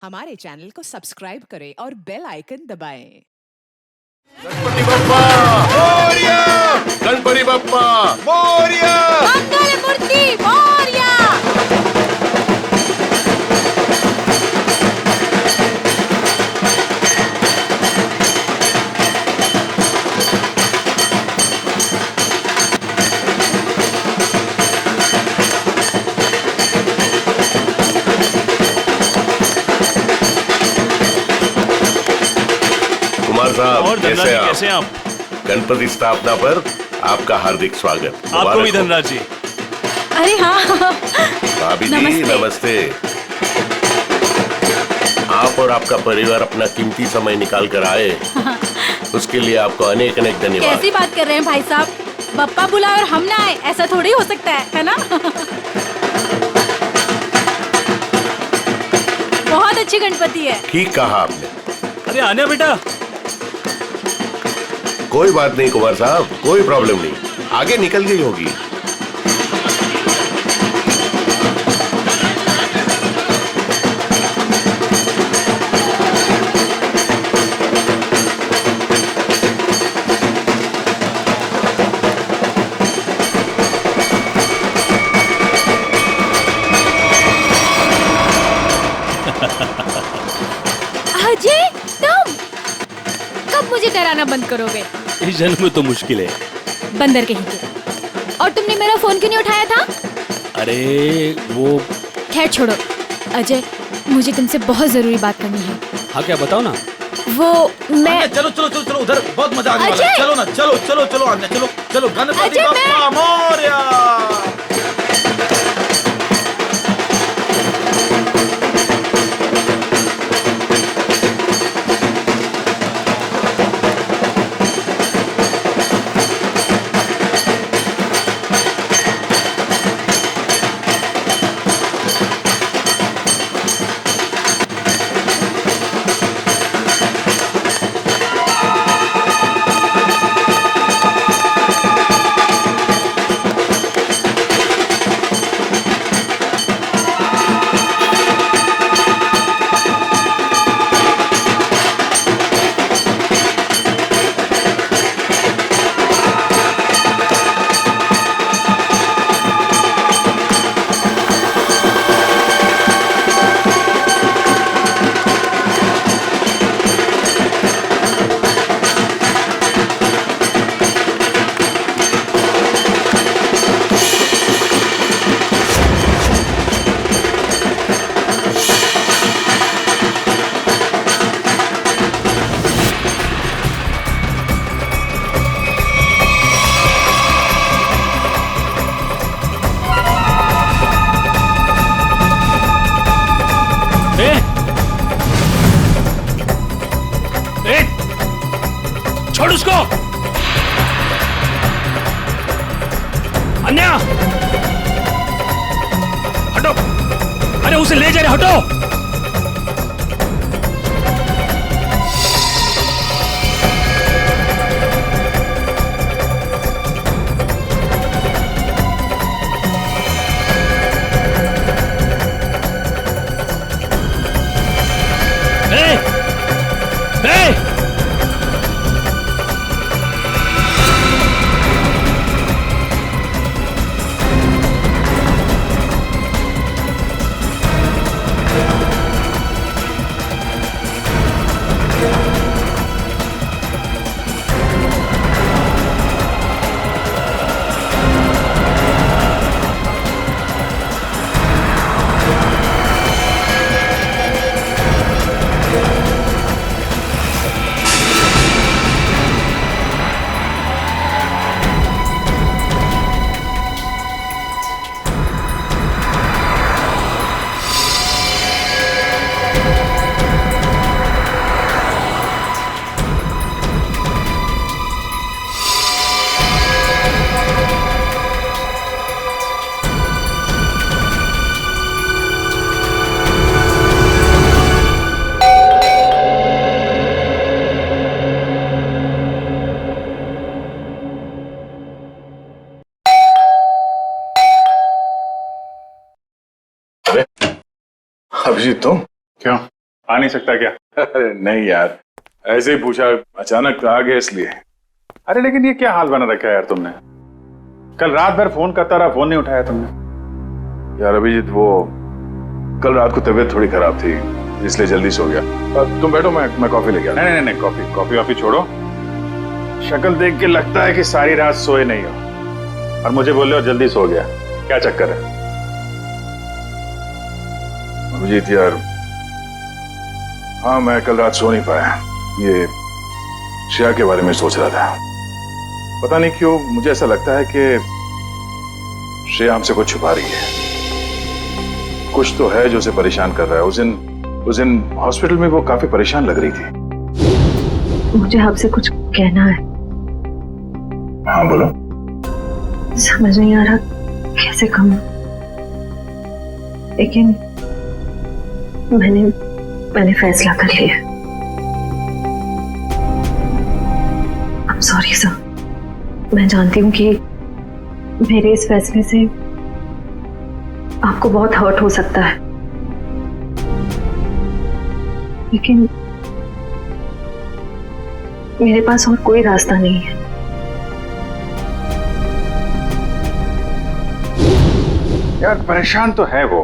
हमारे चैनल को सब्सक्राइब करें और बेल आइकन दबाएं। गणपती बाप्पा मोरया! गणपती बाप्पा मोरया! मंगलमूर्ती मोरया! कुमार साहब और धनराज जी कैसे हैं आप? गणपति स्थापना पर आपका हार्दिक स्वागत। आपको मुबारक भी हो। धनराज जी। अरे हाँ, भाभी जी नमस्ते। नमस्ते। आप और आपका परिवार अपना कीमती समय निकाल कर आए, उसके लिए आपको अनेक अनेक धन्यवाद। कैसी बात कर रहे हैं भाई साहब? बप्पा बुला और हम ना आए, ऐसा थोड़ी हो सकता है ना? बहुत अच्छी गणपति है। ठीक कहा आपने। अरे आने बेटा। कोई बात नहीं कुमार साहब, कोई प्रॉब्लम नहीं, आगे निकल गई होगी। अजय, तुम कब मुझे डराना बंद करोगे? इस जन्म में तो मुश्किल है। बंदर कहीं के। और तुमने मेरा फोन क्यों नहीं उठाया था? अरे वो खैर छोड़ो। अजय, मुझे तुमसे बहुत जरूरी बात करनी है। हाँ क्या बताओ ना। वो मैं चलो चलो चलो चलो उधर बहुत मजा आने वाला है। अजय! चलो ना, चलो चलो चलो अन्य चलो चलो गणपति अजय, बप्पा मोरया! ए! ए! छोड़ उसको। अन्या हटो। अरे उसे ले जा रहे, हटो। ए! ए! अभिजीत तुम? क्यों? आ नहीं सकता क्या? अरे नहीं यार, ऐसे ही पूछा, अचानक आ गया इसलिए। अरे लेकिन ये क्या हाल बना रखा है यार तुमने? कल रात भर फोन करता रहा, फोन नहीं उठाया तुमने। यार अभिजीत, वो कल रात को तबीयत थोड़ी खराब थी, इसलिए जल्दी सो गया। तुम बैठो, मैं कॉफी लेके आता। नहीं, कॉफी छोड़ो। शक्ल देख के लगता है कि सारी रात सोए नहीं हो और मुझे बोल रहे हो जल्दी सो गया। क्या चक्कर है अभिजीत यार? हाँ, मैं कल रात सो नहीं पाया। ये श्रेया के बारे में सोच रहा था। पता नहीं क्यों मुझे ऐसा लगता है कि श्रेया हमसे कुछ छुपा रही है। कुछ तो है जो उसे परेशान कर रहा है। उस दिन हॉस्पिटल में वो काफी परेशान लग रही थी। मुझे आपसे कुछ कहना है। हाँ बोलो। समझ नहीं आ रहा कैसे कहूं, लेकिन मैंने फैसला कर लिया। I'm sorry सर, मैं जानती हूँ कि मेरे इस फैसले से आपको बहुत हर्ट हो सकता है, लेकिन मेरे पास और कोई रास्ता नहीं है। यार परेशान तो है वो,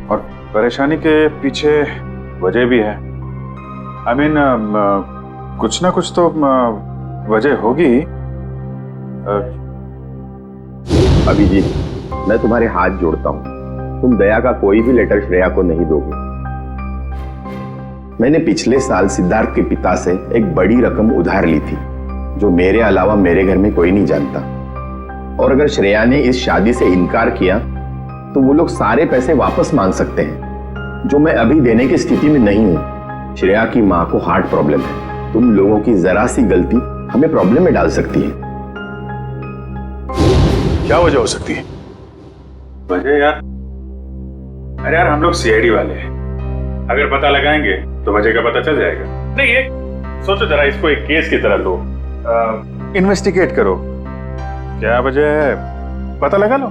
और परेशानी के पीछे वजह भी है। I mean, कुछ ना कुछ तो वजह होगी। अभिजीत, मैं तुम्हारे हाथ जोड़ता हूँ, तुम दया का कोई भी लेटर श्रेया को नहीं दोगे। मैंने पिछले साल सिद्धार्थ के पिता से एक बड़ी रकम उधार ली थी, जो मेरे अलावा मेरे घर में कोई नहीं जानता। और अगर श्रेया ने इस शादी से इनकार किया तो वो लोग सारे पैसे वापस मांग सकते हैं, जो मैं अभी देने की स्थिति में नहीं हूं। श्रेया की मां को हार्ट प्रॉब्लम है। तुम लोगों की जरा सी गलती हमें प्रॉब्लम में डाल सकती है। क्या वजह हो सकती है? वजह यार, अरे यार हम लोग सीआईडी वाले हैं, अगर पता लगाएंगे तो वजह का पता चल जाएगा। नहीं, ये सोचो जरा, इसको एक केस की तरह लो, इन्वेस्टिगेट करो, क्या वजह है पता लगा लो।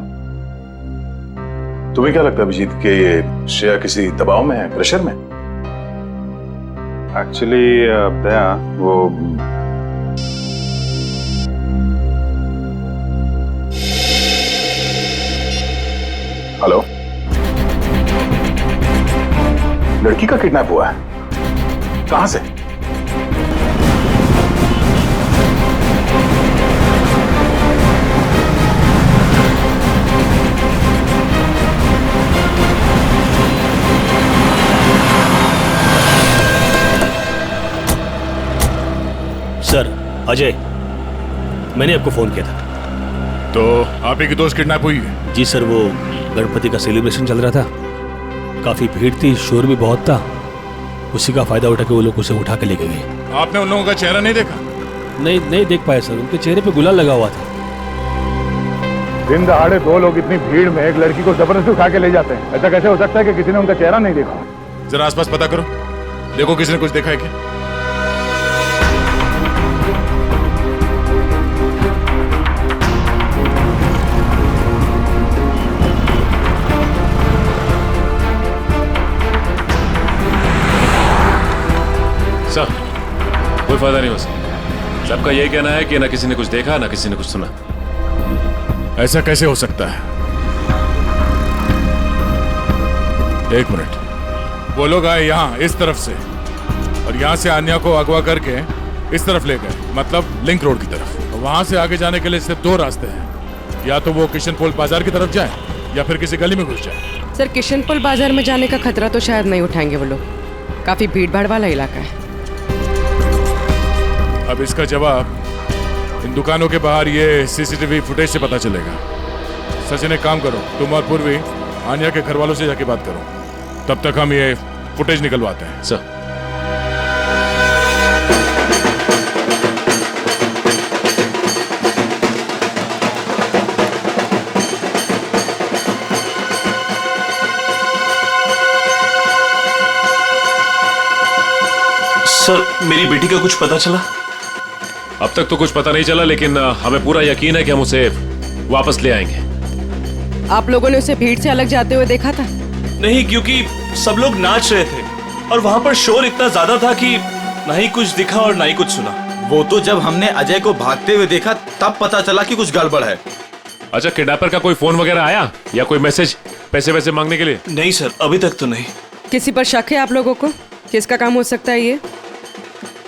तुम्हें क्या लगता है अभिजीत कि ये श्रेया किसी दबाव में है, प्रेशर में? एक्चुअली दया, वो हेलो, लड़की का किडनैप हुआ है? कहां से? सर, अजय, मैंने आपको फोन किया था। तो आप ही की दोस्त किडनैप हुई है? जी सर, वो गणपति का सेलिब्रेशन चल रहा था, काफी भीड़ थी, शोर भी बहुत था, उसी का फायदा उठा के वो लोग उसे उठा के लेके गए। आपने उन लोगों का चेहरा नहीं देखा? नहीं देख पाया सर, उनके चेहरे पे गुलाल लगा हुआ था। दिन दहाड़े दो लोग इतनी भीड़ में एक लड़की को जबरदस्ती उठा के ले जाते हैं, ऐसा कैसे हो सकता है कि किसी ने उनका चेहरा नहीं देखा? जरा आसपास पता करो, देखो किसी ने कुछ देखा है क्या? सर, कोई फायदा नहीं हो सकता। सबका यही कहना है कि ना किसी ने कुछ देखा ना किसी ने कुछ सुना। ऐसा कैसे हो सकता है? एक मिनट, वो लोग आए यहाँ इस तरफ से और यहाँ से आन्या को अगवा करके इस तरफ ले गए, मतलब लिंक रोड की तरफ। वहां से आगे जाने के लिए सिर्फ दो रास्ते हैं, या तो वो किशनपोल बाजार की तरफ जाए या फिर किसी गली में घुस जाए। सर, किशनपोल बाजार में जाने का खतरा तो शायद नहीं उठाएंगे वो लोग, काफी भीड़ भाड़ वाला इलाका है। अब इसका जवाब इन दुकानों के बाहर ये सीसीटीवी फुटेज से पता चलेगा। सचिन, एक काम करो, तुम और पूर्वी आन्या के घर वालों से जाके बात करो, तब तक हम ये फुटेज निकलवाते हैं। सर, मेरी बेटी का कुछ पता चला? अब तक तो कुछ पता नहीं चला, लेकिन हमें पूरा यकीन है कि हम उसे वापस ले आएंगे। आप लोगों ने उसे भीड़ से अलग जाते हुए देखा था? नहीं, क्योंकि सब लोग नाच रहे थे और वहां पर शोर इतना ज्यादा था कि ना ही कुछ दिखा और ना ही कुछ सुना। वो तो जब हमने अजय को भागते हुए देखा तब पता चला कि कुछ गड़बड़ है। अच्छा, किडनैपर का कोई फोन वगैरह आया या कोई मैसेज पैसे वैसे मांगने के लिए? नहीं सर, अभी तक तो नहीं। किसी पर शक है आप लोगों को? किसका काम हो सकता है ये?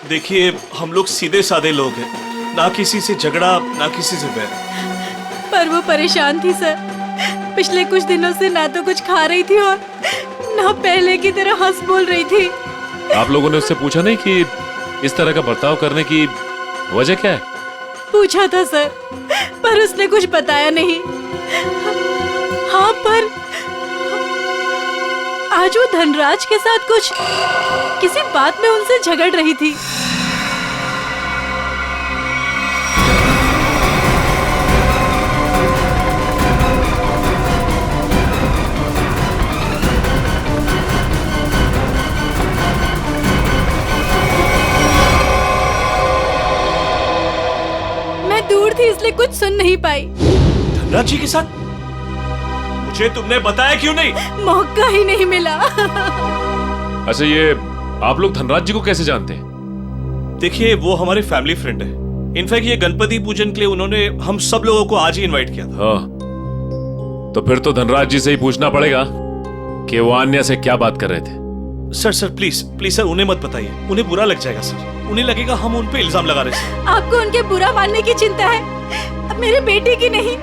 देखिए, हम लोग सीधे साधे लोग हैं, ना किसी से झगड़ा ना किसी से बैर। पर वो परेशान थी सर। पिछले कुछ दिनों से ना तो कुछ खा रही थी और ना पहले की तरह हंस बोल रही थी। आप लोगों ने उससे पूछा नहीं कि इस तरह का बर्ताव करने की वजह क्या है? पूछा था सर, पर उसने कुछ बताया नहीं। हाँ, पर आज वो धनराज के साथ कुछ किसी बात में उनसे झगड़ रही थी। मैं दूर थी इसलिए कुछ सुन नहीं पाई। धनराज जी के साथ? मुझे तुमने बताया क्यों नहीं? मौका ही नहीं मिला। अच्छा, ये आप लोग धनराज जी को कैसे जानते हैं? देखिए, वो हमारे फैमिली फ्रेंड है। इनफैक्ट ये गणपति पूजन के लिए उन्होंने हम सब लोगों को आज ही इनवाइट किया था। हाँ, तो फिर तो धनराज जी से ही पूछना पड़ेगा कि वो अन्या से क्या बात कर रहे थे। सर प्लीज प्लीज सर, उन्हें मत बताइए, उन्हें बुरा लग जाएगा सर। उन्हें लगेगा हम उन पे इल्जाम लगा रहे हैं। आपको उनके बुरा मानने की चिंता है, अब मेरे बेटे की नहीं।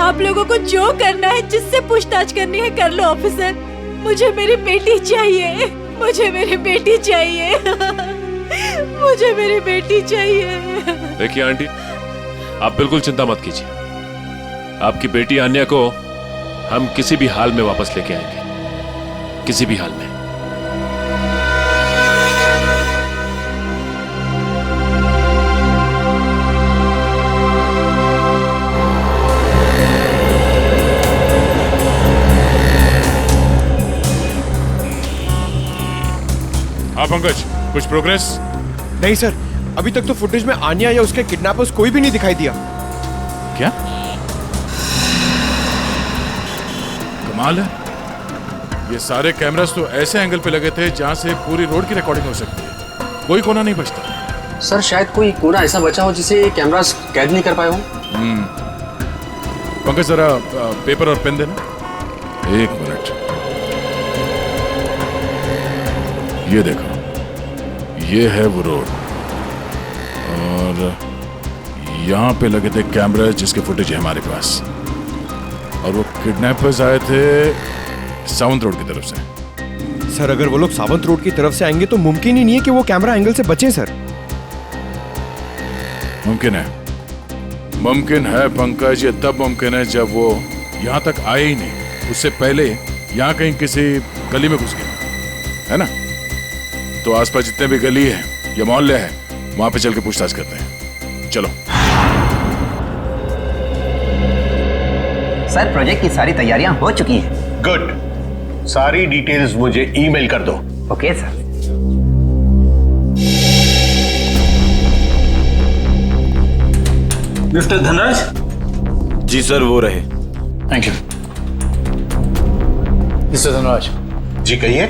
आप लोगों को जो करना है, जिससे पूछताछ करनी है कर लो ऑफिसर। मुझे मेरी बेटी चाहिए, मुझे मेरी बेटी चाहिए, मुझे मेरी बेटी चाहिए। देखिए आंटी, आप बिल्कुल चिंता मत कीजिए। आपकी बेटी अन्या को हम किसी भी हाल में वापस लेके आएंगे, किसी भी हाल में। पंकज, कुछ प्रोग्रेस? नहीं सर, अभी तक तो फुटेज में आन्या या उसके किडनैपर्स कोई भी नहीं दिखाई दिया। क्या कमाल है, ये सारे कैमरास तो ऐसे एंगल पे लगे थे जहां से पूरी रोड की रिकॉर्डिंग हो सकती है। कोई कोना नहीं बचता। सर, शायद कोई कोना ऐसा बचा हो जिसे कैमरास कैद नहीं कर पाए हो। पंकज, जरा पेपर और पेन देना। एक मिनट, ये देखो, ये है वो रोड और यहाँ पे लगे थे कैमरा जिसके फुटेज है हमारे पास। और वो किडनैपर्स आए थे सावंत रोड की तरफ से। सर, अगर वो लोग सावंत रोड की तरफ से आएंगे तो मुमकिन ही नहीं है कि वो कैमरा एंगल से बचे सर। मुमकिन है, मुमकिन है पंकज। ये तब मुमकिन है जब वो यहाँ तक आए ही नहीं, उससे पहले यहाँ कहीं किसी गली में घुस गया है ना। तो आसपास जितने भी गली है या मोहल्ले हैं, वहां पे चल के पूछताछ करते हैं। चलो। सर, प्रोजेक्ट की सारी तैयारियां हो चुकी हैं। गुड, सारी डिटेल्स मुझे ईमेल कर दो। Okay sir. मिस्टर धनराज? जी सर, वो रहे। Thank you. मिस्टर धनराज जी कहिए।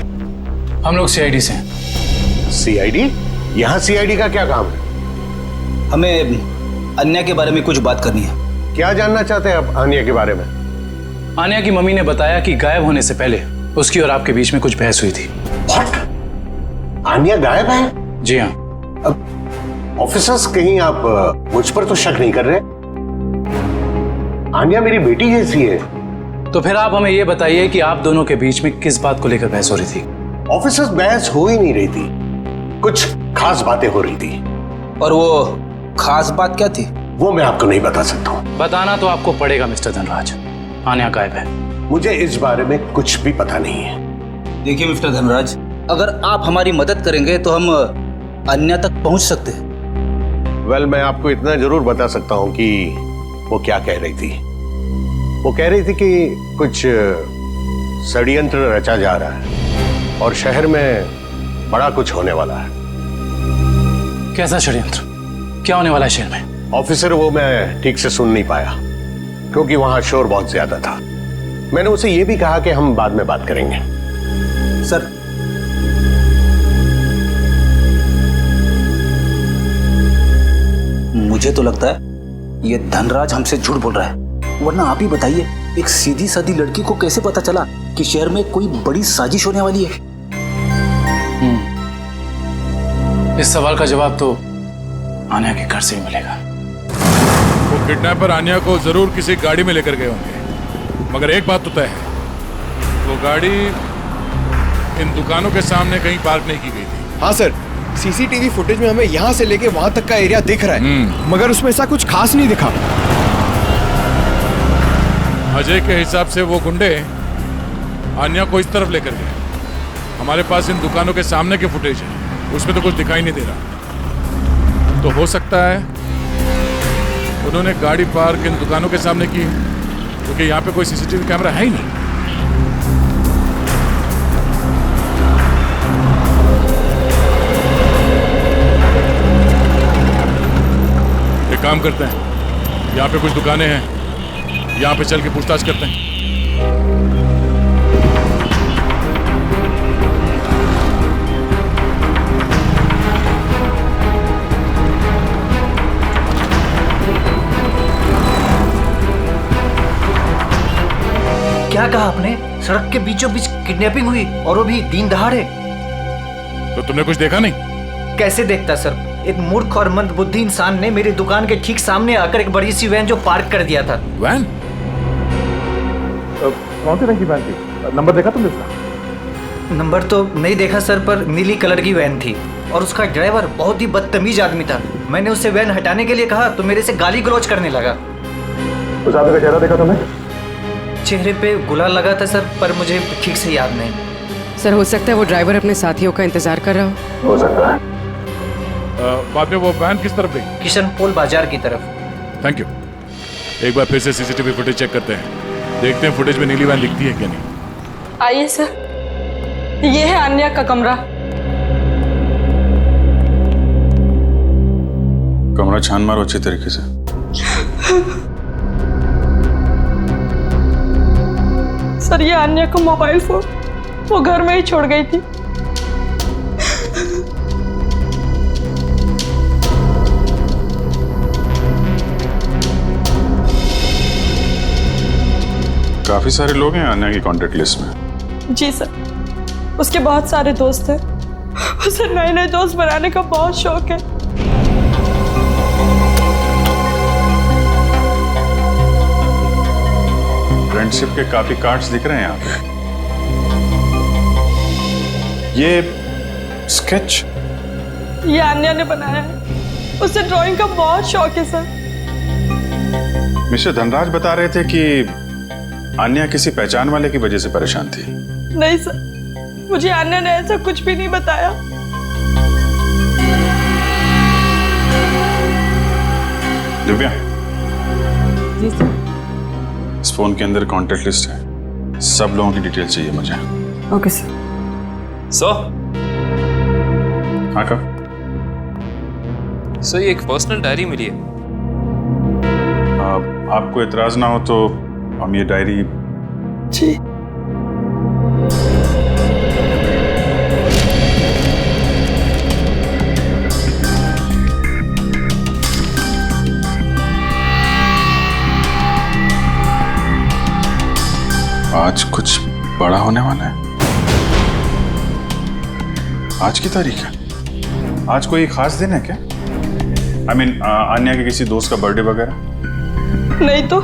हम लोग सीआईडी से हैं। सीआईडी? यहाँ सीआईडी का क्या काम है? हमें अन्या के बारे में कुछ बात करनी है। क्या जानना चाहते हैं आप अन्या के बारे में? अन्या की मम्मी ने बताया कि गायब होने से पहले उसकी और आपके बीच में कुछ बहस हुई थी। What? अन्या गायब है? जी हाँ। अब ऑफिसर्स, कहीं आप मुझ पर तो शक नहीं कर रहे? अन्या मेरी बेटी जैसी है। तो फिर आप हमें ये बताइए कि आप दोनों के बीच में किस बात को लेकर बहस हो रही थी? ऑफिसर्स, बहस हो ही नहीं रही थी, कुछ खास बातें हो रही थी। और वो खास बात क्या थी? वो मैं आपको नहीं बता सकता हूँ। बताना तो आपको पड़ेगा मिस्टर धनराज। अन्या गायब है। मुझे इस बारे में कुछ भी पता नहीं है। देखिए मिस्टर धनराज, अगर आप हमारी मदद करेंगे तो हम अन्या तक पहुंच सकते हैं। वेल, मैं आपको इतना जरूर बता सकता हूँ कि वो क्या कह रही थी। वो कह रही थी कि कुछ षड्यंत्र रचा जा रहा है और शहर में बड़ा कुछ होने वाला है। कैसा षड्यंत्र? क्या होने वाला है शहर में? ऑफिसर, वो मैं ठीक से सुन नहीं पाया क्योंकि वहां शोर बहुत ज्यादा था। मैंने उसे यह भी कहा कि हम बाद में बात करेंगे। सर, मुझे तो लगता है ये धनराज हमसे झूठ बोल रहा है। वरना आप ही बताइए, एक सीधी सादी लड़की को कैसे पता चला कि शहर में कोई बड़ी साजिश होने वाली है? इस सवाल का जवाब तो आन्या के घर से ही मिलेगा। वो किडनैपर आन्या को जरूर किसी गाड़ी में लेकर गए होंगे, मगर एक बात तो तय है, वो गाड़ी इन दुकानों के सामने कहीं पार्क नहीं की गई थी। हाँ सर, सीसीटीवी फुटेज में हमें यहाँ से लेके वहां तक का एरिया दिख रहा है, मगर उसमें ऐसा कुछ खास नहीं दिखा। अजय के हिसाब से वो गुंडे आन्या को इस तरफ लेकर गए। हमारे पास इन दुकानों के सामने के फुटेज है, उसमें तो कुछ दिखाई नहीं दे रहा। तो हो सकता है उन्होंने गाड़ी पार्क इन दुकानों के सामने की, क्योंकि यहाँ पे कोई सीसीटीवी कैमरा है ही नहीं। एक काम करते हैं, यहाँ पे कुछ दुकानें हैं, यहाँ पे चल के पूछताछ करते हैं। क्या कहा आपने? सड़क के बीचों बीच किडनैपिंग हुई, और वो भी दिन दहाड़े? तो तुमने कुछ देखा नहीं? कैसे देखता सर, एक मूर्ख और मंदबुद्धि इंसान ने मेरी दुकान के ठीक सामने आकर एक बड़ी सी वैन जो पार्क कर दिया था। वैन? कौन सी रंग की वैन थी? नंबर देखा तुमने इसका? नंबर तो नहीं देखा सर, पर नीली कलर की वैन थी और उसका ड्राइवर बहुत ही बदतमीज आदमी था। मैंने उससे वैन हटाने के लिए कहा तो मेरे से गाली गलौज करने लगा। उस आदमी का चेहरा देखा तुमने? चेहरे पे गुलाल लगा था सर, पर मुझे ठीक से याद नहीं। सर, हो सकता है वो ड्राइवर अपने साथियों का इंतजार कर रहा हो सकता है। बाद में वो वैन किस तरफ गई? किशन पोल बाजार की तरफ। Thank you. एक बार फिर से सीसीटीवी फुटेज चेक करते हैं, देखते हैं फुटेज में नीली वैन दिखती है क्या नहीं। आइए सर, ये है आन्या का कमरा। कमरा छान मारो अच्छे तरीके से। सर, ये आन्या का मोबाइल फोन वो घर में ही छोड़ गई थी। काफी सारे लोग हैं आन्या की कांटेक्ट लिस्ट में। जी सर, उसके बहुत सारे दोस्त हैं। उसे नए नए दोस्त बनाने का बहुत शौक है। फ्रेंडशिप के काफी कार्ड्स दिख रहे हैं यहाँ पे। ये स्केच ये आन्या ने बनाया है। उसे ड्राइंग का बहुत शौक है सर। मिस्टर धनराज बता रहे थे कि आन्या किसी पहचान वाले की वजह से परेशान थी। नहीं सर, मुझे आन्या ने ऐसा कुछ भी नहीं बताया। दिव्या, जी सर। इस फोन के अंदर कांटेक्ट लिस्ट है, सब लोगों की डिटेल चाहिए मुझे। Okay sir. हाँ कब? सर, ये एक पर्सनल डायरी मिली है। आपको इतराज ना हो तो हम ये डायरी। जी। आज कुछ बड़ा होने वाला है। आज की तारीख है? आज कोई खास दिन है क्या? I mean, आन्या के किसी दोस्त का बर्थडे वगैरह? नहीं तो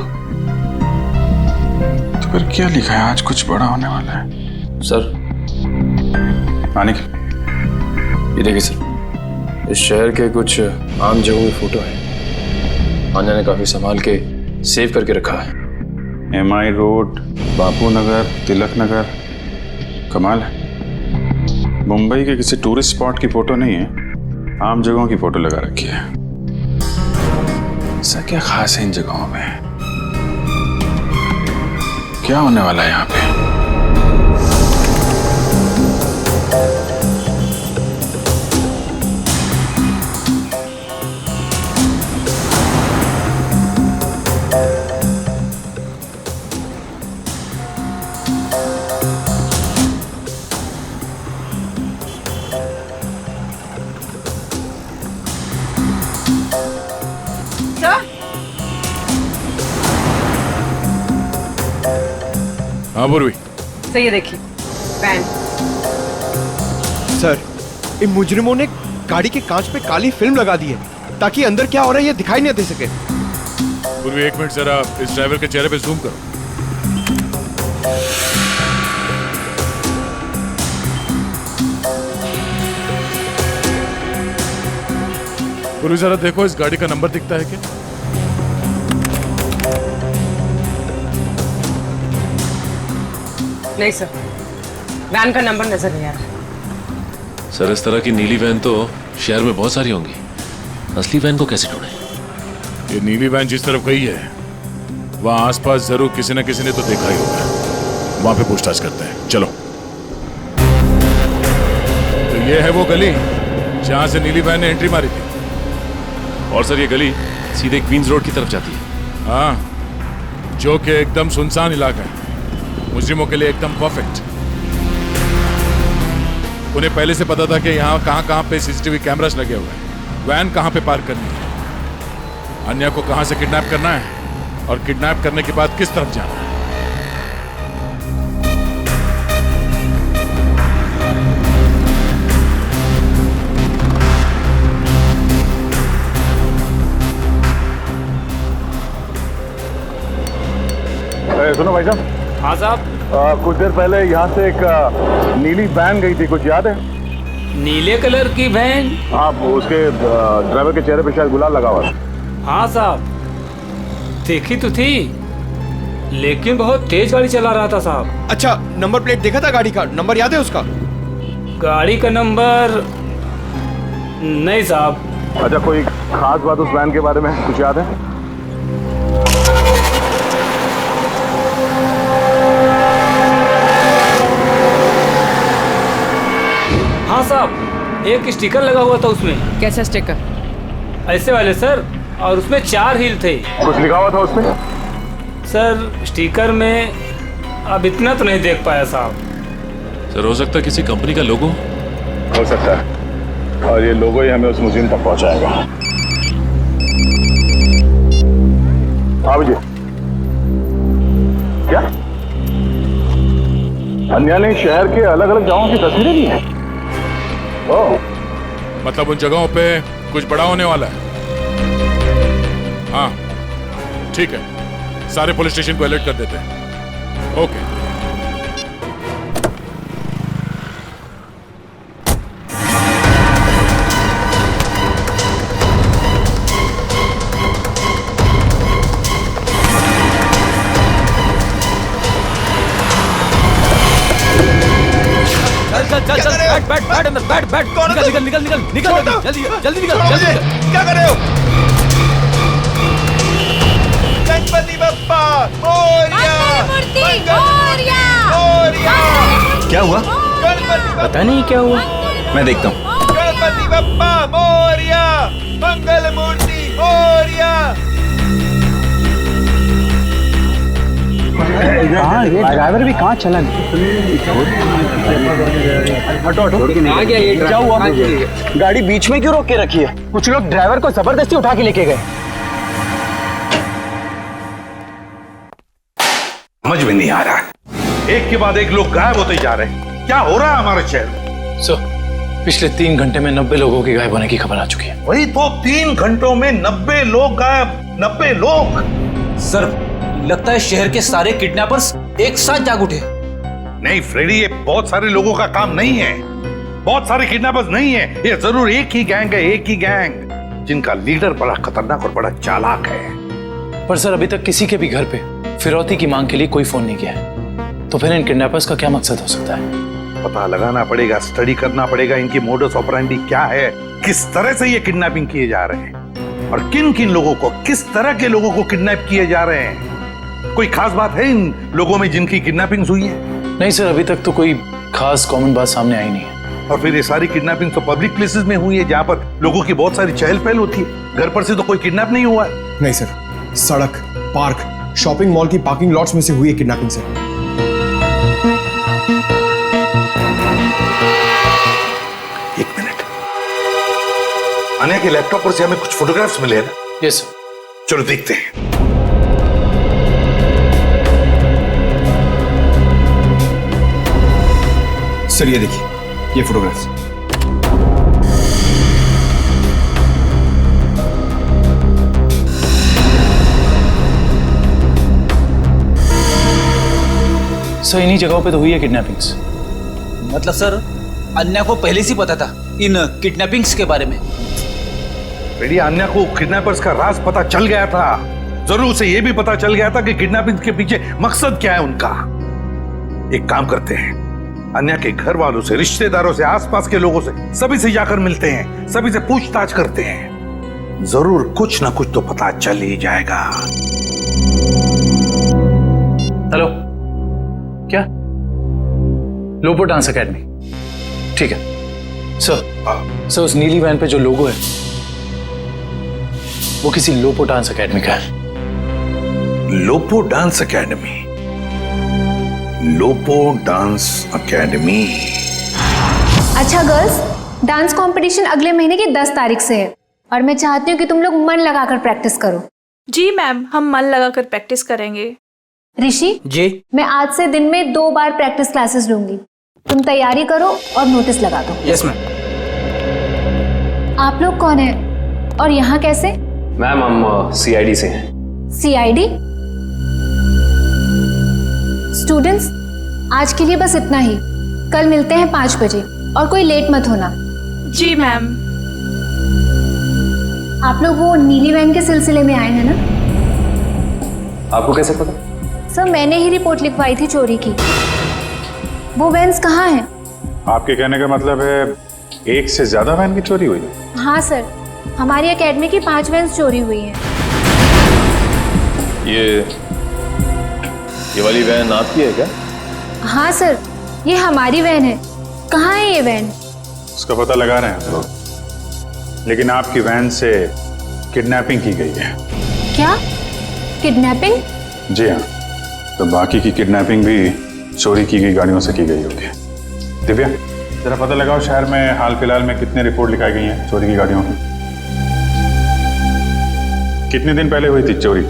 फिर क्या लिखा है? आज कुछ बड़ा होने वाला है। सर, आने की ये देखिए सर, इस शहर के कुछ आम जगहों की फोटो है। आन्या ने काफी संभाल के सेव करके रखा है। MI road, Bapu Nagar, Tilak Nagar. कमाल है, मुंबई के किसी टूरिस्ट स्पॉट की फोटो नहीं है, आम जगहों की फोटो लगा रखी है। ऐसा क्या खास है इन जगहों में? क्या होने वाला है यहाँ पे? हाँ पूर्वी। सर ये देखिए वैन। सर इन मुजरिमों ने गाड़ी के कांच पे काली फिल्म लगा दी है ताकि अंदर क्या हो रहा है ये दिखाई नहीं दे सके। पूर्वी 1 मिनट जरा इस ड्राइवर के चेहरे पे जूम करो। पूर्वी जरा देखो इस गाड़ी का नंबर दिखता है क्या? नहीं सर, वैन का नंबर नजर नहीं आ रहा। सर इस तरह की नीली वैन तो शहर में बहुत सारी होंगी, असली वैन को कैसे ढूंढें? ये नीली वैन जिस तरफ गई है वहां आसपास जरूर किसी न किसी ने तो देखा ही होगा। वहां पे पूछताछ करते हैं, चलो। तो ये है वो गली जहां से नीली वैन ने एंट्री मारी थी। और सर ये गली सीधे क्वींस रोड की तरफ जाती है। हाँ, जो कि एकदम सुनसान इलाका है, मुजरिमों के लिए एकदम परफेक्ट। उन्हें पहले से पता था कि यहाँ कहाँ पे सीसीटीवी कैमरास लगे हुए हैं, वैन कहाँ पे पार्क करनी है, अन्या को कहाँ से किडनैप करना है और किडनैप करने के बाद किस तरफ जाना है। सुनो भाई साहब। हाँ साहब। कुछ देर पहले यहाँ से एक नीली वैन गई थी, कुछ याद है? नीले कलर की वैन? हाँ, उसके ड्राइवर के चेहरे पे शायद गुलाल लगा हुआ था। हाँ साहब, देखी तो थी लेकिन बहुत तेज गाड़ी चला रहा था साहब। अच्छा, नंबर प्लेट देखा था गाड़ी का? नंबर याद है उसका? गाड़ी का नंबर नहीं साहब। अच्छा, कोई खास बात उस वैन के बारे में कुछ याद है? हाँ साहब, एक स्टिकर लगा हुआ था उसमें। कैसा स्टिकर? ऐसे वाले सर, और उसमें 4 हील थे। कुछ लिखा हुआ था उसमें? सर स्टिकर में अब इतना तो नहीं देख पाया साहब। सर हो सकता है किसी कंपनी का लोगो हो सकता है, और ये लोगो ही हमें उस मुजिम तक पहुंचाएगा। हाँ भैया, क्या अन्या ने शहर के अलग अलग जगहों की तस्वीरें ली हैं? मतलब उन जगहों पे कुछ बड़ा होने वाला है। हाँ ठीक है, सारे पुलिस स्टेशन को अलर्ट कर देते हैं। ओके। चल चल बैठ अंदर बैठ निकल जल्दी निकल। क्या कर रहे हो? गणपति बप्पा क्या हुआ? पता नहीं क्या हुआ, मैं देखता हूँ। गणपति बप्पा मोरिया, मंगल मूर्ति मोरिया। ड्राइवर भी कहाँ चला गया? आ गया ये। क्या हुआ? गाड़ी बीच में क्यों रोक के रखी है? कुछ लोग ड्राइवर को जबरदस्ती उठा के लेके गए। समझ में नहीं आ रहा, एक के बाद एक लोग गायब होते जा रहे हैं। क्या हो रहा है हमारे शहर में? सर पिछले 3 घंटे में 90 लोगों की गायब होने की खबर आ चुकी है। वही तो, 3 घंटों में 90 लोग गायब। 90 लोग? सर लगता है शहर के सारे किडनैपर्स एक साथ जाग उठे। नहीं फ्रेडी, ये बहुत सारे लोगों का काम नहीं है, बहुत सारे किडनैपर्स नहीं है, ये जरूर एक ही गैंग है, एक ही गैंग जिनका लीडर बड़ा खतरनाक और बड़ा चालाक है। पर सर अभी तक किसी के भी घर पे फिरौती की मांग के लिए कोई फोन नहीं किया है, तो फिर इन किडनैपर्स का क्या मकसद हो सकता है? पता लगाना पड़ेगा, स्टडी करना पड़ेगा इनकी मोडस ऑपरेंडी क्या है, किस तरह से ये किडनैपिंग किए जा रहे हैं और किन किन लोगों को, किस तरह के लोगों को किडनैप किए जा रहे हैं। कोई खास बात है इन लोगों में जिनकी किडनैपिंग हुई है? नहीं सर, अभी तक तो कोई खास कॉमन बात सामने आई नहीं है। और फिर ये सारी किडनैपिंग तो पब्लिक प्लेसेस में हुई है जहां पर लोगों की बहुत सारी चहल पहल होती है। घर पर से तो कोई किडनैप नहीं हुआ है। नहीं सर, सड़क, पार्क, शॉपिंग मॉल की पार्किंग लॉट्स में से हुई है किडनैपिंग सर। एक मिनट, अन्या के लैपटॉप पर से हमें कुछ फोटोग्राफ्स मिले ना? यस। चलो देखते हैं। सर ये देखिए, ये फोटोग्राफ्स। सर इन्हीं जगहों पे तो हुई है किडनैपिंग्स। मतलब सर अन्या को पहले से पता था इन किडनैपिंग्स के बारे में। बेटी अन्या को किडनैपर्स का राज पता चल गया था। जरूर उसे यह भी पता चल गया था कि किडनैपिंग के पीछे मकसद क्या है उनका। एक काम करते हैं, अन्या के घर वालों से, रिश्तेदारों से, आसपास के लोगों से, सभी से जाकर मिलते हैं, सभी से पूछताछ करते हैं। जरूर कुछ ना कुछ तो पता चल ही जाएगा। हेलो, क्या? लोबो डांस एकेडमी, ठीक है सर। उस नीली वैन पे जो लोगो है वो किसी लोपो डांस एकेडमी का है। लोपो डांस एकेडमी? लोपो डांस एकेडमी। अच्छा गर्ल्स, डांस कंपटीशन अगले महीने की 10 तारीख से है और मैं चाहती हूँ कि तुम लोग मन लगाकर प्रैक्टिस करो। जी मैम, हम मन लगाकर प्रैक्टिस करेंगे। ऋषि जी, मैं आज से दिन में 2 बार प्रैक्टिस क्लासेस लूंगी। तुम तैयारी करो और नोटिस लगा दो। Yes ma'am. आप लोग कौन है और यहाँ कैसे? मैम हम सीआईडी से हैं। सीआईडी? स्टूडेंट्स, आज के लिए बस इतना ही। कल मिलते हैं 5 बजे और कोई लेट मत होना। जी मैम। आप लोग वो नीली वैन के सिलसिले में आए हैं ना? आपको कैसे पता? सर मैंने ही रिपोर्ट लिखवाई थी चोरी की। वो वैन्स कहाँ हैं? आपके कहने का मतलब है एक से ज्यादा वैन की चोरी हुई? हाँ सर, हमारी एकेडमी की 5 वैन्स चोरी हुई हैं। ये वाली वैन आपकी है क्या? हाँ सर, ये हमारी वैन है। कहाँ है ये वैन? उसका पता लगा रहे हैं हम लोग, लेकिन आपकी वैन से किडनैपिंग की गई है। क्या? किडनैपिंग? जी हाँ, तो बाकी की किडनैपिंग भी चोरी की गई गाड़ियों से की गई होगी। दिव्या, जरा पता लगाओ शहर में हाल फिलहाल में कितने रिपोर्ट लिखाई गई हैं चोरी की गाड़ियों की। कितने दिन पहले हुई थी चोरी?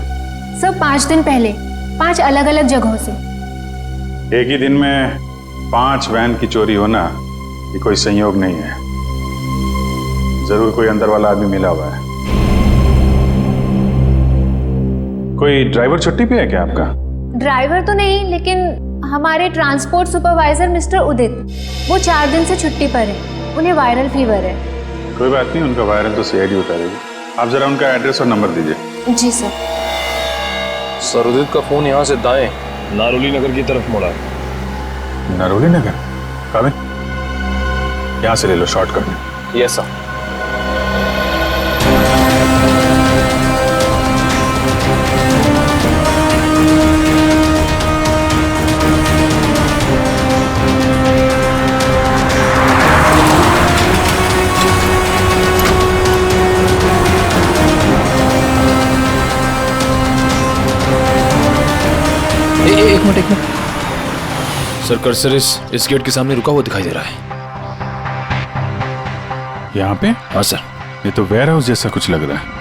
सर 5 दिन पहले, 5 अलग अलग जगहों से। एक ही दिन में 5 वैन की चोरी होना ये कोई संयोग नहीं है। जरूर कोई अंदर वाला आदमी मिला हुआ है। कोई ड्राइवर छुट्टी पे है क्या आपका? ड्राइवर तो नहीं, लेकिन हमारे ट्रांसपोर्ट सुपरवाइजर मिस्टर उदित, वो 4 दिन से छुट्टी पर है। उन्हें वायरल फीवर है। कोई बात नहीं, उनका वायरल तो सीआईडी उतारेगी। आप जरा उनका एड्रेस और नंबर दीजिए। जी सर। सरोदित का फोन यहाँ से दाएं नारोली नगर की तरफ मुड़ा। नारोली नगर? काबिल, यहाँ से ले लो शॉर्टकट में। Yes sir. एक मिनट। सर कर्सर इस गेट के सामने रुका हुआ दिखाई दे रहा है। यहाँ पे? हाँ सर। ये तो वेयर हाउस जैसा कुछ लग रहा है।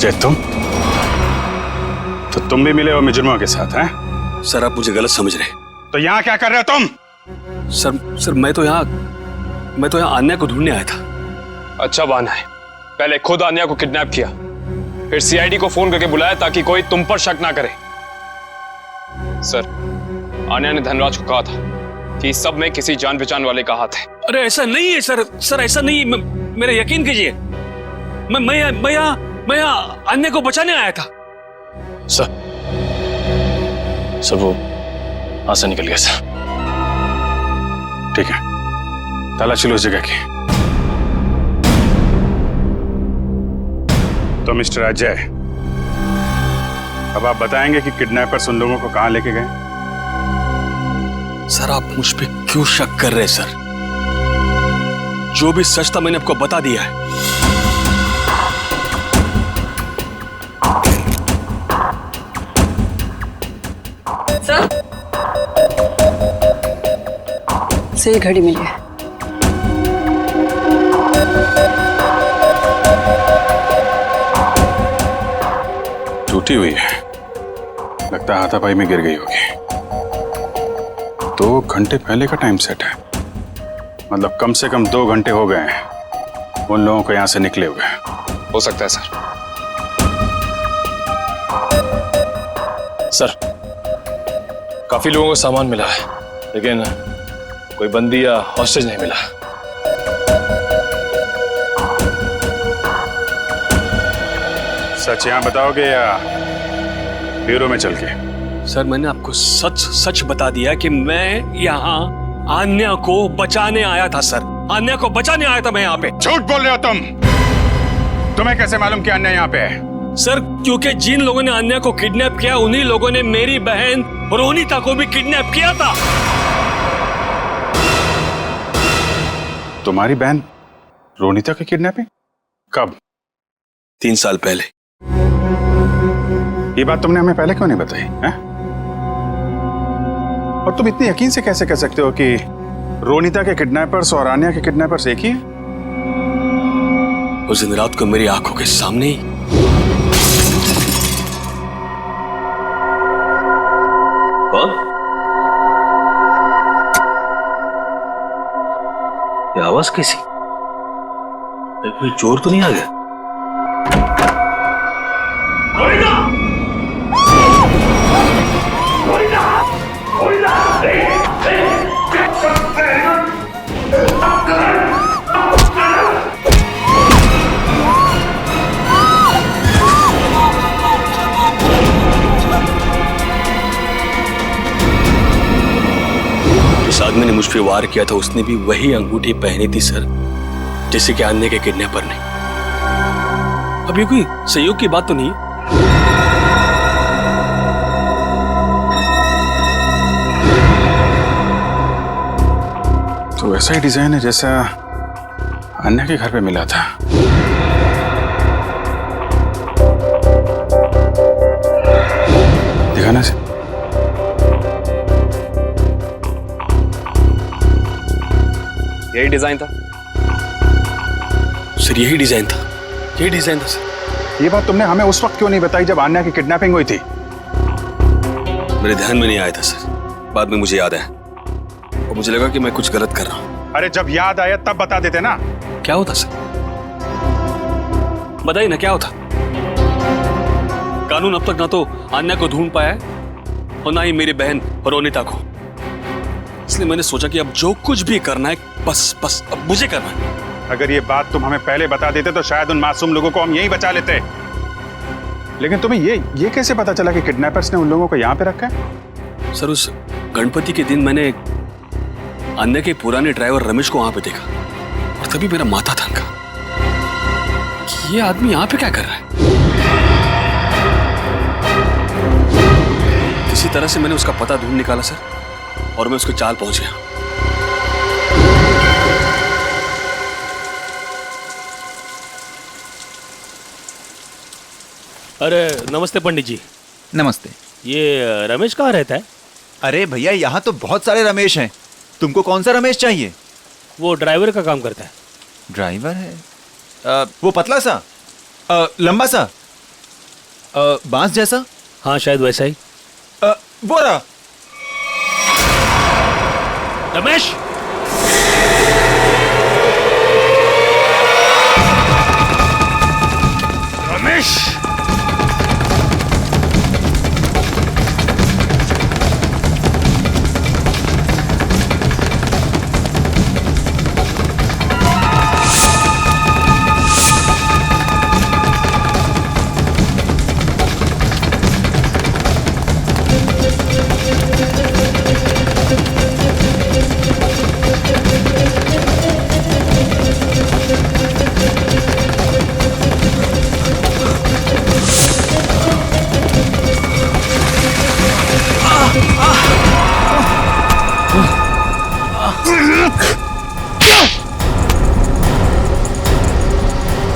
अजय तो तुम भी मिले हो मुजरिमों के साथ हैं? सर आप मुझे गलत समझ रहे। तो यहाँ क्या कर रहे हो तुम? सर मैं तो यहाँ अन्या को ढूंढने आया था। अच्छा बहाना है, पहले खुद अन्या को किडनैप किया, फिर सीआईडी को फोन करके बुलाया ताकि कोई तुम पर शक ना करे। सर अन्या ने धनराज को कहा था कि इस सब में किसी जान पहचान वाले का हाथ है। अरे ऐसा नहीं है सर ऐसा नहीं, मेरा यकीन कीजिए। मैं यहाँ अन्य को बचाने आया था। सर वो हाथ से निकल गया सर। ठीक है, तलाशी लो उस जगह की। तो मिस्टर अजय, अब आप बताएंगे कि किडनैपर्स उन लोगों को कहां लेके गए? सर आप मुझ पे क्यों शक कर रहे हैं सर? जो भी सच था मैंने आपको बता दिया है। सर से ये घड़ी मिली है। टूटी हुई है, लगता है हाथापाई में गिर गई होगी। 2 घंटे पहले का टाइम सेट है, मतलब कम से कम 2 घंटे हो गए हैं उन लोगों को यहां से निकले हुए। हो सकता है सर काफी लोगों को सामान मिला है, लेकिन कोई बंदी या हॉस्टेज नहीं मिला। सच यहां बताओगे या ब्यूरो में चल के? सर मैंने आपको सच बता दिया कि मैं यहाँ अन्या को बचाने आया था सर। अन्या को बचाने आया था मैं यहाँ पे। झूठ बोल रहे हो तुम। तुम्हें कैसे मालूम कि अन्या यहाँ पे है? सर क्योंकि जिन लोगों ने अन्या को किडनैप किया उन्हीं लोगों ने मेरी बहन रोनिता को भी किडनैप किया था। तुम्हारी बहन रोनिता की किडनैपिंग कब? 3 साल पहले। ये बात तुमने हमें पहले क्यों नहीं बताई है? और तुम इतने यकीन से कैसे कह सकते हो कि रोनिता के किडनैपर्स और आन्या के किडनैपर्स एक ही हैं? उस दिन रात को मेरी आंखों के सामने ही कौन? ये आवाज कैसी? कोई चोर तो नहीं आ गया? जिस आदमी ने मुझ पे वार किया था उसने भी वही अंगूठी पहनी थी सर, जैसे कि अन्य के किडनैपर ने। अब ये कोई संयोग की बात तो नहीं है? तो वैसा ही डिजाइन है जैसा अन्य के घर पे मिला था। दिखाना से। यही डिजाइन था सर, यही डिजाइन था सर। ये बात तुमने हमें उस वक्त क्यों नहीं बताई जब आन्या की किडनैपिंग हुई थी? मेरे ध्यान में नहीं आया था सर, बाद में मुझे याद आया और मुझे लगा कि मैं कुछ गलत कर रहा हूं। अरे जब याद आया तब बता देते ना। क्या होता सर? बताइए ना क्या होता। कानून अब तक ना तो आन्या को ढूंढ पाया है और ना ही मेरी बहन रोनिता को। इसलिए मैंने सोचा कि अब जो कुछ भी करना है बस अब मुझे करना है। अगर ये बात तुम हमें पहले बता देते तो शायद उन मासूम लोगों को हम यहीं बचा लेते। लेकिन तुम्हें ये कैसे पता चला कि किडनैपर्स ने उन लोगों को यहाँ पे रखा है? सर उस गणपति के दिन मैंने अन्य के पुराने ड्राइवर रमेश को वहां पे देखा और तभी मेरा माथा थनका कि ये आदमी यहाँ पे क्या कर रहा है। किसी तरह से मैंने उसका पता ढूंढ निकाला सर और मैं उसके चाल पहुंच गया। अरे नमस्ते पंडित जी। नमस्ते। ये रमेश कहाँ रहता है? अरे भैया यहाँ तो बहुत सारे रमेश हैं, तुमको कौन सा रमेश चाहिए? वो ड्राइवर का काम करता है। ड्राइवर है? वो पतला सा, लंबा सा, बांस जैसा? हाँ शायद वैसा ही। वो रहा। रमेश, रमेश,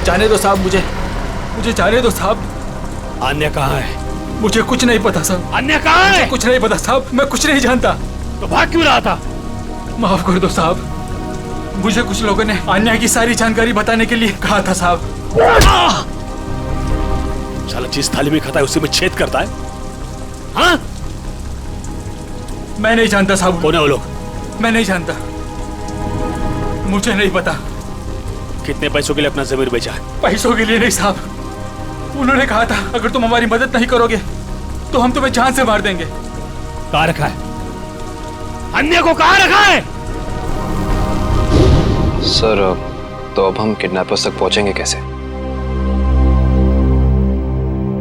जाने दो साहब, मुझे जाने दो साहब। अन्य कहाँ है? मुझे कुछ नहीं पता साहब। अन्य कहाँ है? कुछ नहीं पता साहब, मैं कुछ नहीं जानता। तो भाग क्यों रहा था? माफ कर दो साहब, मुझे कुछ लोगों ने अन्य की सारी जानकारी बताने के लिए कहा था साहब। साला जिस थाली में खाता है उसी में छेद करता है। हाँ? मैं नहीं जानता साहब। कौन है वो लोग? मैं नहीं जानता, मुझे नहीं पता। कितने पैसों के लिए अपना जमीर बेचा है? पैसों के लिए नहीं साहब, उन्होंने कहा था अगर तुम हमारी मदद नहीं करोगे तो हम तुम्हें जान से मार देंगे। कहाँ रखा है? अन्य को कहाँ रखा है? सर, तो अब हम किडनैपर्स तक पहुंचेंगे कैसे?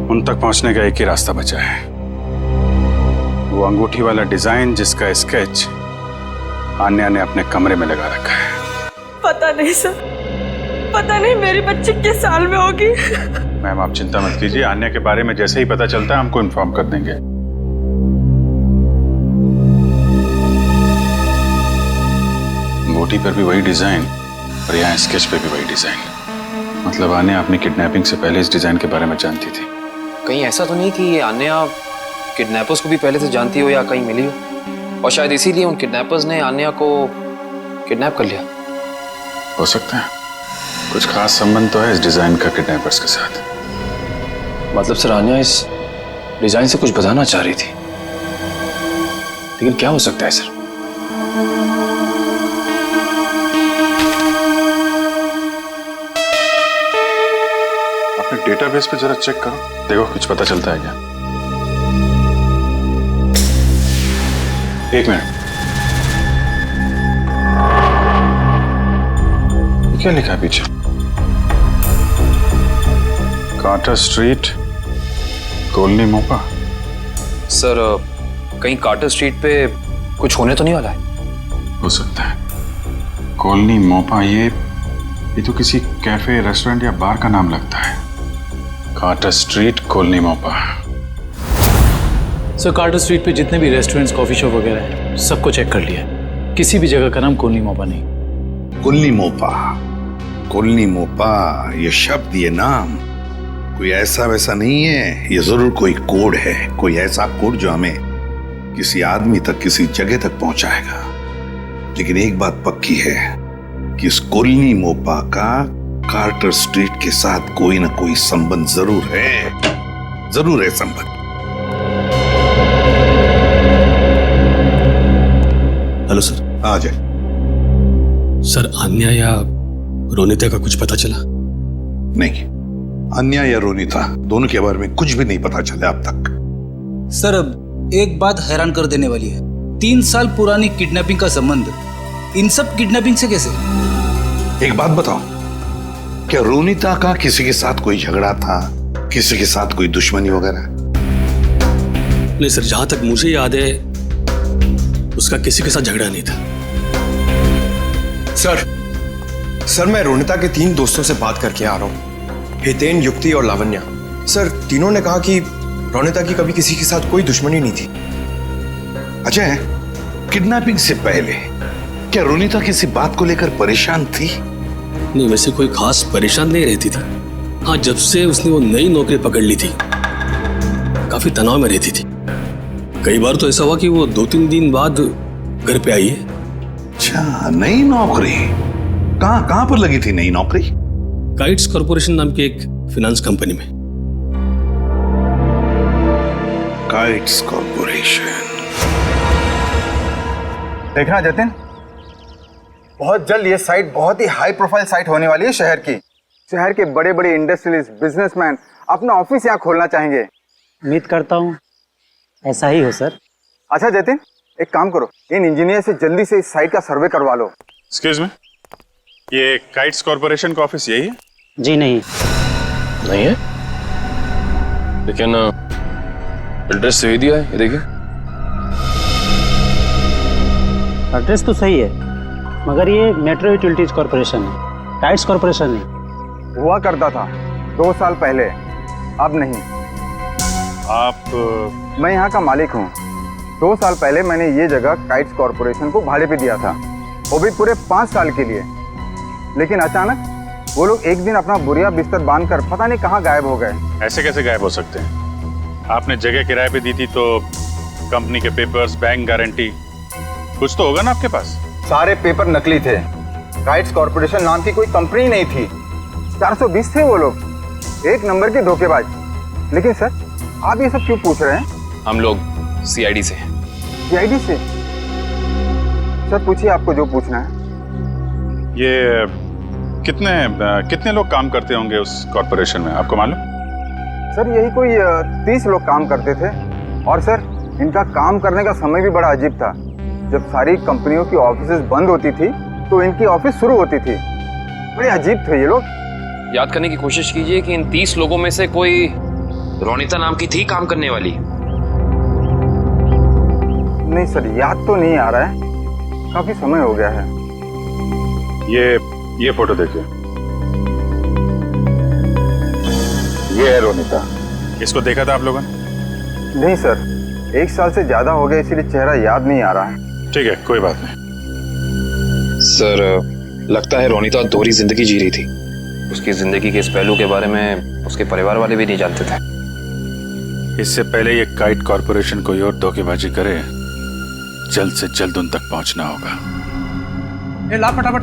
उन तक पहुंचने का एक ही रास्ता बचा है, वो अंगूठी वाला डिजाइन जिसका स्केच आन्या ने अपने कमरे में लगा रखा है। पता नहीं सर, पता नहीं मेरी बच्ची किस साल में होगी। मैम आप चिंता मत कीजिए, आन्या के बारे में जैसे ही पता चलता है हमको इन्फॉर्म कर देंगे। अंगूठी पर भी वही डिजाइन और यहाँ स्केच पे भी वही डिजाइन। मतलब आन्या अपनी किडनैपिंग से पहले इस डिजाइन के बारे में जानती थी। कहीं ऐसा तो नहीं कि आन्या किडनैपर्स को भी पहले से जानती हो या कहीं मिली हो, और शायद इसीलिए उन किडनैपर्स ने आन्या को किडनैप कर लिया? हो सकता है, कुछ खास संबंध तो है इस डिजाइन का किडनैपर्स के साथ। मतलब सर आन्या इस डिजाइन से कुछ बताना चाह रही थी, लेकिन क्या हो सकता है सर? अपने डेटाबेस पे जरा चेक करो, देखो कुछ पता चलता है क्या। एक मिनट, क्या लिखा है पीछे? कार्टर स्ट्रीट, कॉलोनी मोपा। सर कहीं कार्टर स्ट्रीट पे कुछ होने तो नहीं वाला है? हो सकता है, कॉलोनी मोपा, ये तो किसी कैफे, रेस्टोरेंट या बार का नाम लगता है। कार्टर स्ट्रीट, कॉलोनी मोपा। सर कार्टर स्ट्रीट पे जितने भी रेस्टोरेंट्स, कॉफी शॉप वगैरह हैं, सबको चेक कर लिया, किसी भी जगह का नाम कॉलोनी मोपा नहीं। कॉलोनी मोपा, कॉलोनी मोपा, ये शब्द, ये नाम कोई ऐसा वैसा नहीं है, ये जरूर कोई कोड है, कोई ऐसा कोड जो हमें किसी आदमी तक, किसी जगह तक पहुंचाएगा। लेकिन एक बात पक्की है कि इस कॉलोनी मोपा का कार्टर स्ट्रीट के साथ कोई ना कोई संबंध जरूर है संबंध। Hello sir. आ जाए। सर आन्या या रोनिता का कुछ पता चला? नहीं, अन्या या रोनिता दोनों के बारे में कुछ भी नहीं पता चला अब तक। सर अब एक बात हैरान कर देने वाली है, 3 साल पुरानी किडनैपिंग का संबंध इन सब किडनैपिंग से कैसे? एक बात बताओ, क्या रोनिता का किसी के साथ कोई झगड़ा था, किसी के साथ कोई दुश्मनी वगैरह? नहीं सर, जहां तक मुझे याद है उसका किसी के साथ झगड़ा नहीं था। सर मैं रोनिता के 3 दोस्तों से बात करके आ रहा हूँ, हितेन, युक्ति और लावण्या। सर तीनों ने कहा कि रोनिता की कभी किसी के साथ कोई दुश्मनी नहीं थी। अजय, किडनैपिंग से पहले क्या रोनिता किसी बात को लेकर परेशान थी? नहीं, वैसे कोई खास परेशान नहीं रहती थी। हाँ, जब से उसने वो नई नौकरी पकड़ ली थी काफी तनाव में रहती थी। कई बार तो ऐसा हुआ कि वो 2-3 दिन बाद घर पे आई है। अच्छा, नई नौकरी? कहाँ पर लगी थी नई नौकरी? काइट्स कॉर्पोरेशन नाम की एक फाइनेंस कंपनी में। Kites corporation. देखना जतिन, बहुत जल्द ये साइट बहुत ही हाई प्रोफाइल साइट होने वाली है शहर की। शहर के बड़े बड़े इंडस्ट्रियलिस्ट, बिजनेसमैन अपना ऑफिस यहाँ खोलना चाहेंगे। उम्मीद करता हूँ ऐसा ही हो सर। अच्छा जतिन, एक काम करो, इन इंजीनियर से जल्दी से इस साइट का सर्वे करवा लो। एक्सक्यूज मी, ये काइट्स कॉर्पोरेशन का ऑफिस यही है? जी नहीं है, लेकिन एड्रेस सही दिया है, ये देखिए। एड्रेस तो सही है, मगर ये मेट्रो यूटिलिटीज कॉर्पोरेशन है, काइट्स कॉर्पोरेशन नहीं। हुआ करता था 2 साल पहले, अब नहीं। आप? मैं यहाँ का मालिक हूँ। 2 साल पहले मैंने ये जगह काइट्स कॉर्पोरेशन को भाड़े पे दिया था, वो भी पूरे 5 साल के लिए। लेकिन अचानक वो लोग एक दिन अपना बोरिया बिस्तर बांधकर पता नहीं कहाँ गायब हो गए। ऐसे कैसे गायब हो सकते हैं? आपने जगह किराए पे दी थी तो कंपनी के पेपर्स, बैंक गारंटी, कुछ तो होगा ना आपके पास? सारे पेपर नकली थे। काइट्स कॉर्पोरेशन नाम की कोई कंपनी नहीं थी। 420 थे वो लोग, एक नंबर के धोखेबाज। लेकिन सर, आप ये सब क्यों पूछ रहे हैं? हम लोग सीआईडी से। सीआईडी से? सर पूछिए आपको जो पूछना है। ये कितने लोग काम करते होंगे उस कॉर्पोरेशन में, आपको मालूम? सर यही कोई 30 लोग काम करते थे। और सर इनका काम करने का समय भी बड़ा अजीब था। जब सारी कंपनियों की ऑफिसेज बंद होती थी तो इनकी ऑफिस शुरू होती थी। बड़े अजीब थे ये लोग। याद करने की कोशिश कीजिए कि इन 30 लोगों में से कोई रोनिता नाम की थी काम करने वाली? नहीं सर, याद तो नहीं आ रहा है, काफी समय हो गया है। ये फोटो देखिए, ये है रोनिता। इसको देखा था आप लोगों ने? नहीं सर, 1 साल से ज्यादा हो गया, इसीलिए चेहरा याद नहीं आ रहा है। ठीक है, कोई बात नहीं। सर लगता है रोनिता दोहरी जिंदगी जी रही थी। उसकी जिंदगी के इस पहलू के बारे में उसके परिवार वाले भी नहीं जानते थे। इससे पहले ये काइट कॉर्पोरेशन कोई और धोखेबाजी करे, जल्द से जल्द उन तक पहुंचना होगा। ला फटाफट,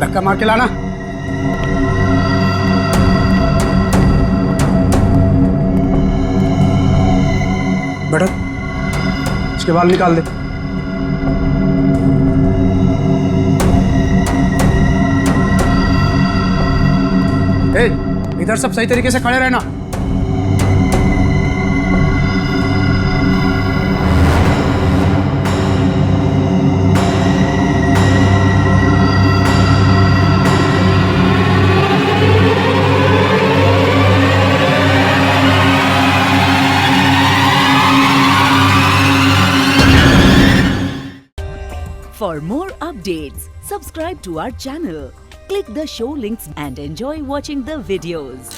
धक्का मार के लाना। बैठो, इसके बाल निकाल दे। इधर सब सही तरीके से खड़े रहना। For more updates, subscribe to our channel, click the show links and enjoy watching the videos.